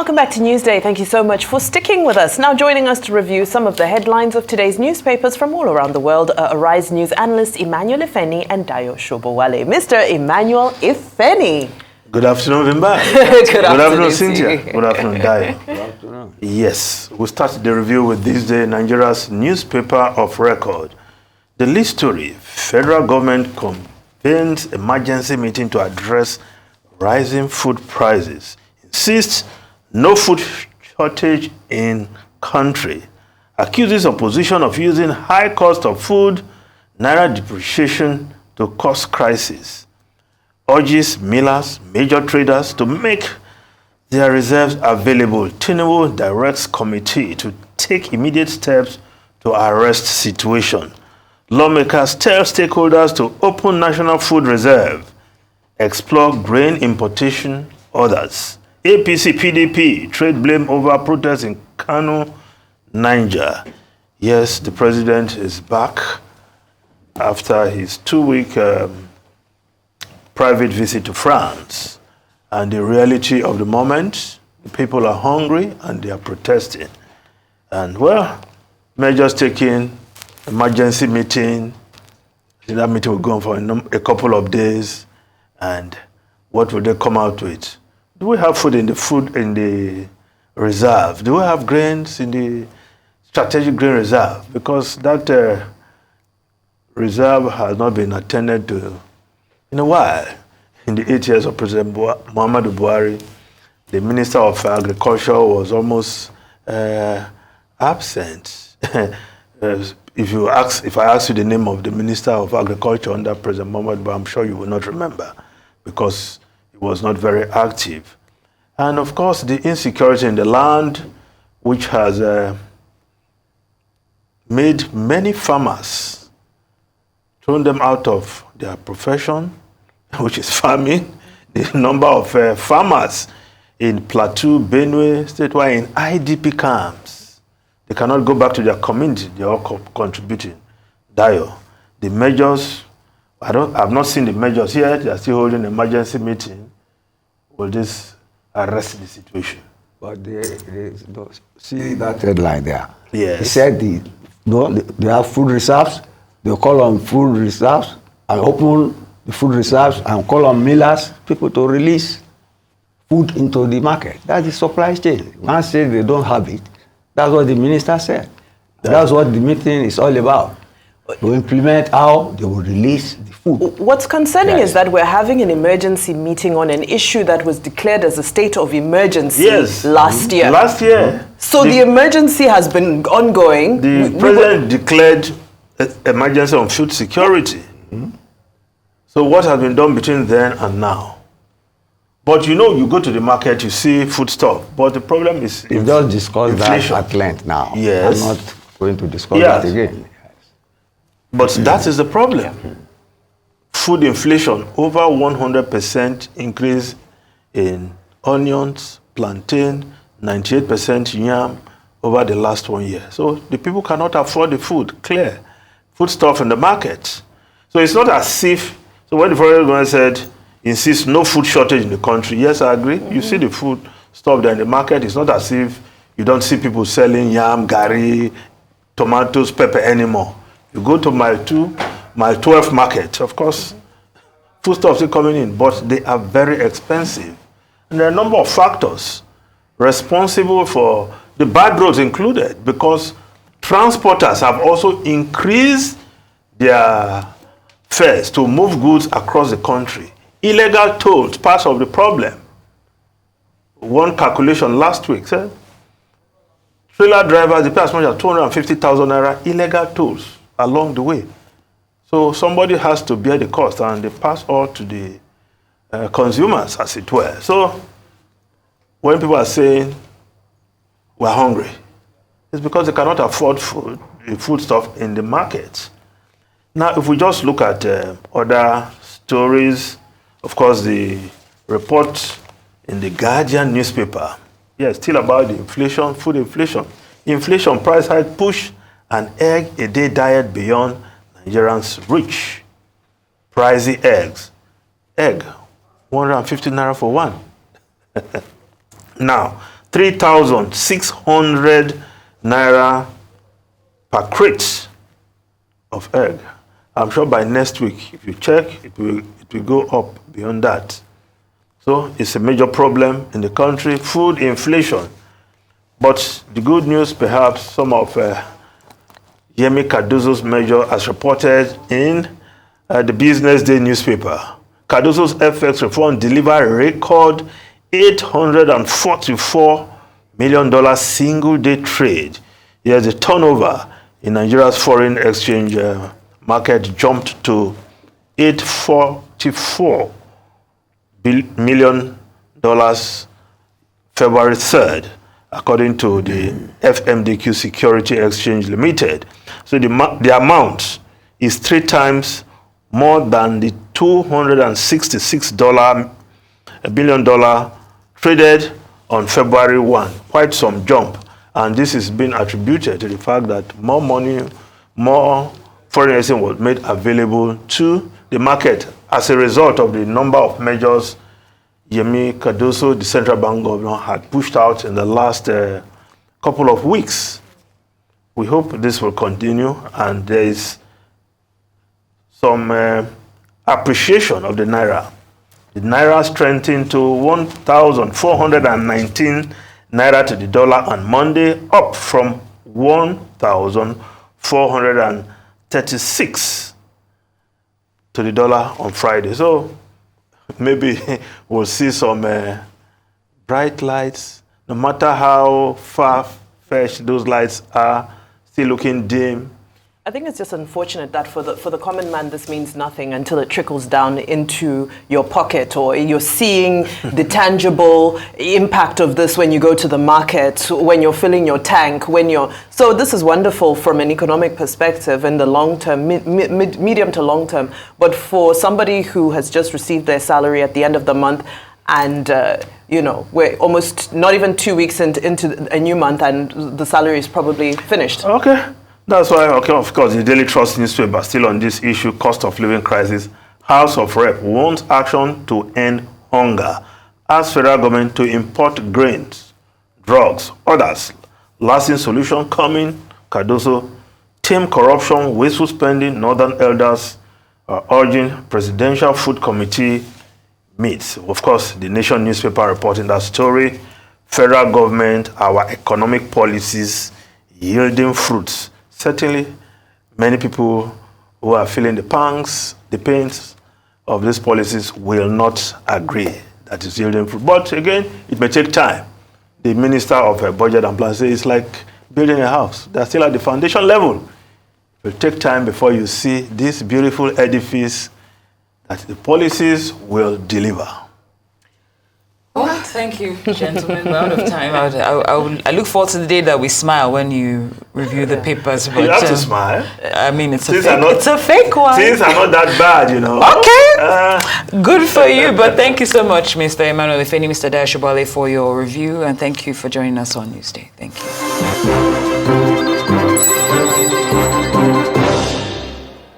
Welcome back to Newsday. Thank you so much for sticking with us. Now joining us to review some of the headlines of today's newspapers from all around the world are Arise News analysts Emmanuel Ifeni and Dayo Shobowale. Mr. Emmanuel Ifeni. Good afternoon, Vimba. Good afternoon, Cynthia. Good afternoon, Dayo. Good afternoon. Yes, we'll start the review with this day, Nigeria's newspaper of record. The lead story, federal government convenes emergency meeting to address rising food prices. Insists no food shortage in country. Accuses opposition of using high cost of food, naira depreciation to cause crisis. Urges millers, major traders to make their reserves available. Tinubu directs committee to take immediate steps to arrest situation. Lawmakers tell stakeholders to open national food reserve. Explore grain importation orders. APC, PDP, trade blame over protests in Kano, Niger. Yes, the president is back after his 2-week private visit to France. And the reality of the moment, the people are hungry and they are protesting. And well, measures taken, emergency meeting. That meeting will go on for a couple of days. And what will they come out with? Do we have food in the reserve? Do we have grains in the strategic grain reserve? Because that reserve has not been attended to in a while. In the 8 years of President Muhammadu Buhari, the Minister of Agriculture was almost absent. If I ask you the name of the Minister of Agriculture under President Muhammadu Buhari, I'm sure you will not remember because he was not very active. And of course, the insecurity in the land, which has made many farmers, thrown them out of their profession, which is farming. The number of farmers in Plateau, Benue, statewide in IDP camps, they cannot go back to their community. They are all contributing. Dayo, the measures, I've not seen the measures yet. They are still holding an emergency meeting. Will this arrest the situation? But they see that headline there. Yes. He said they have food reserves. They call on food reserves and open the food reserves and call on millers, people to release food into the market. That's the supply chain. Once say they don't have it, that's what the minister said. That's what the meeting is all about. To implement how they will release the food. What's concerning is that we're having an emergency meeting on an issue that was declared as a state of emergency last year. Last year. So the emergency has been ongoing. The president declared emergency on food security. So what has been done between then and now? But you know, you go to the market, you see food stuff. But the problem is We've just discussed inflation. that at length now. Yes. I'm not going to discuss that again. But that is the problem. Food inflation, over 100% increase in onions, plantain, 98% yam over the last 1 year. So the people cannot afford the food, clear. Food stuff in the market. So it's not as if, so when the foreign government said, insist no food shortage in the country, yes, I agree. You see the food stuff there in the market, it's not as if you don't see people selling yam, gari, tomatoes, pepper anymore. You go to mile 12 market, of course, foodstuffs are coming in, but they are very expensive. And there are a number of factors responsible for the bad roads included, because transporters have also increased their fares to move goods across the country. Illegal tolls, part of the problem. One calculation last week said, trailer drivers, they pay as much as 250,000 naira illegal tolls along the way. So somebody has to bear the cost, and they pass all to the consumers, as it were. So when people are saying we're hungry, it's because they cannot afford food stuff in the market. Now, if we just look at other stories, of course, the report in the Guardian newspaper, still about the inflation, food inflation. Inflation price hike push an egg-a-day diet beyond Nigerians' reach. Pricey eggs. Egg, 150 naira for one. Now, 3,600 naira per crate of egg. I'm sure by next week, if you check, it will go up beyond that. So it's a major problem in the country, food inflation. But the good news, perhaps, some of Yemi Cardozo's measure as reported in the Business Day newspaper. Cardozo's FX reform delivered a record $844 million single-day trade. Yes, the turnover in Nigeria's foreign exchange market jumped to $844 million February 3rd, according to the FMDQ Security Exchange Limited. So the amount is 3 times more than the $266 billion traded on February 1. Quite some jump. And this is being attributed to the fact that more money, more foreign exchange was made available to the market as a result of the number of measures Yemi Cardozo, the central bank governor, had pushed out in the last couple of weeks. We hope this will continue, and there is some appreciation of the naira. The naira strengthened to 1,419 naira to the dollar on Monday, up from 1,436 to the dollar on Friday. So maybe we'll see some bright lights, no matter how far-fetched those lights are, still looking dim. I think it's just unfortunate that for the common man, this means nothing until it trickles down into your pocket, or you're seeing the tangible impact of this when you go to the market, when you're filling your tank, so this is wonderful from an economic perspective in the long term, medium to long term. But for somebody who has just received their salary at the end of the month, and we're almost not even 2 weeks into a new month, and the salary is probably finished. Okay. That's why, of course, the Daily Trust newspaper, still on this issue, cost of living crisis. House of Rep wants action to end hunger. Asks federal government to import grains, drugs, others. Lasting solution coming. Cardozo, tame corruption, wasteful spending. Northern elders are urging Presidential Food Committee meets. Of course, the Nation newspaper reporting that story. Federal government, our economic policies yielding fruits. Certainly, many people who are feeling the pangs, the pains of these policies will not agree that it's yielding fruit. But again, it may take time. The Minister of Budget and Plan says it's like building a house. They're still at the foundation level. It will take time before you see this beautiful edifice that the policies will deliver. Well, thank you, gentlemen. We're out of time. I look forward to the day that we smile when you review the papers. But, you have to smile. I mean, it's a fake one. Things are not that bad, Okay. Good for you. But thank you so much, Mr. Emmanuel Ifeni, Mr. Dayo Shobale, for your review. And thank you for joining us on Newsday. Thank you.